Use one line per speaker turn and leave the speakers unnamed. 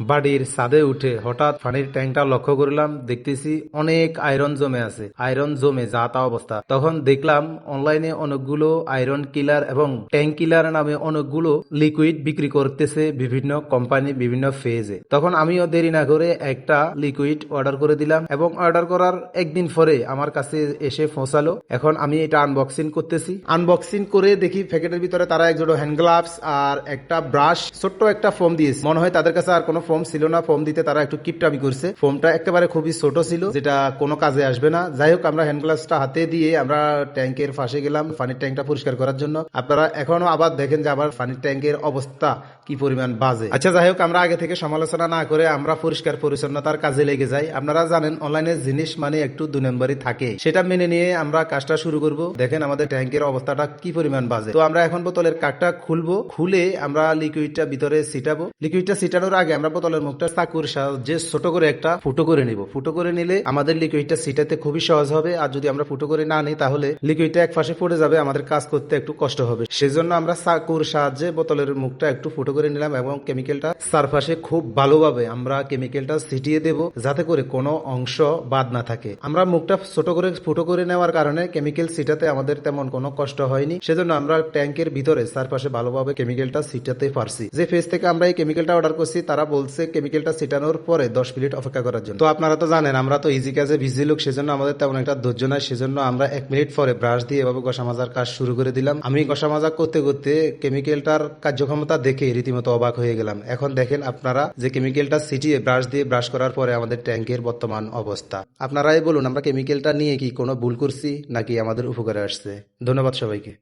বাড়ির ছাদে উঠে হঠাৎ পানির ট্যাঙ্কটা লক্ষ্য করলাম, দেখতেছি অনেক আয়রন জমে আছে। আয়রন জমে যা তা অবস্থা। তখন দেখলাম অনলাইনে অনেকগুলো আয়রন কিলার এবং ট্যাঙ্ক কিলার নামে অনেকগুলো লিকুইড বিক্রি করতেছে বিভিন্ন কোম্পানি বিভিন্ন ফেজে। তখন আমিও দেরি না করে একটা লিকুইড অর্ডার করে দিলাম এবং অর্ডার করার একদিন পরে আমার কাছে এসে পৌঁছালো। এখন আমি এটা আনবক্সিং করতেছি। আনবক্সিং করে দেখি প্যাকেটের ভিতরে তারা এক জোড়া হ্যান্ড গ্লাভস আর একটা ব্রাশ, ছোট্ট একটা ফোম দিয়েছে। মনে হয় তাদের কাছে আর কোনো ফোম ছিল না, ফোম দিতে তারা একটু কিপটামি করছে। ফোমটা একেবারে খুবই ছোট ছিল, যেটা কোনো কাজে আসবে না। যাই হোক, আমরা হ্যান্ড গ্লাভসটা হাতে দিয়ে আমরা ট্যাঙ্কের পাশে গেলাম পানির ট্যাঙ্কটা পরিষ্কার করার জন্য। আপনারা এখনো আবার দেখেন যে আবার পানির ট্যাঙ্কের অবস্থা কি পরিমাণ বাজে। আচ্ছা, যাই হোক, আমরা আগে থেকে সমালোচনা না করে আমরা পরিষ্কার পরিচ্ছন্নতার কাজে লেগে যাই। আপনারা জানেন অনলাইনের জিনিস মানে একটু 2 নম্বরই থাকে, সেটা মেনে নিয়ে আমরা কাজটা শুরু করব। দেখেন আমাদের ট্যাঙ্কের অবস্থাটা কি পরিমাণ বাজে। তো আমরা এখন বোতলের কাঠটা খুলবো, খুলে আমরা লিকুইডটা ভিতরে ছিটাবো। লিকুইডটা ছিটানোর আগে আমরা বোতলের মুখটা চাকুর সাহায্যে ছোট করে একটা ফুটো করে নিব। ফুটো করে নিলে আমাদের লিকুইডটা ছিটাতে খুবই সহজ হবে। আর যদি আমরা ফুটো করে না নিই তাহলে লিকুইডটা এক পাশে পড়ে যাবে, আমাদের কাজ করতে একটু কষ্ট হবে। সেজন্য আমরা চাকুর সাহায্যে বোতলের মুখটা একটু ফুটো করে নিলাম এবং কেমিক্যালটা চারপাশে খুব ভালোভাবে আমরা কেমিক্যালটা ছিটিয়ে দেব, যাতে করে কোনো অংশ বাদ না থাকে। আমরা মুখটা ছোট করে ফুটো করে নেওয়ার কারণে কেমিক্যাল ছিটাতে আমাদের তেমন কোনো কষ্ট হয়নি। সেজন্য আমরা ট্যাঙ্কের ভিতরে চারপাশে ভালোভাবে কেমিক্যালটা ছিটাতে পারছি। যে ফেজ থেকে আমরা এই কেমিক্যালটা অর্ডার করছি তারা বলছে কেমিক্যালটা ছিটানোর পরে 10 মিনিট অপেক্ষা করার জন্য। তো আপনারা তো জানেন আমরা তো ইজি কাজে বিজি লোক, সেজন্য আমাদের তেমন একটা ধৈর্য নাই। সেজন্য আমরা 1 মিনিট পরে ব্রাশ দিয়ে এভাবে ঘষা মাজার কাজ শুরু করে দিলাম। আমি ঘষা মাজা করতে করতে কেমিক্যালটার কার্যক্ষমতা দেখে রীতিমতো অবাক হয়ে গেলাম। এখন দেখেন আপনারা যে কেমিক্যালটা ছিটিয়ে ব্রাশ দিয়ে ব্রাশ করার পরে আমাদের ট্যাঙ্কের বর্তমান অবস্থা। আপনারাই বলুন আমরা কেমিক্যালটা নিয়ে কি কোনো ভুল করছি নাকি আমাদের উপকারে আসছে। ধন্যবাদ সবাইকে।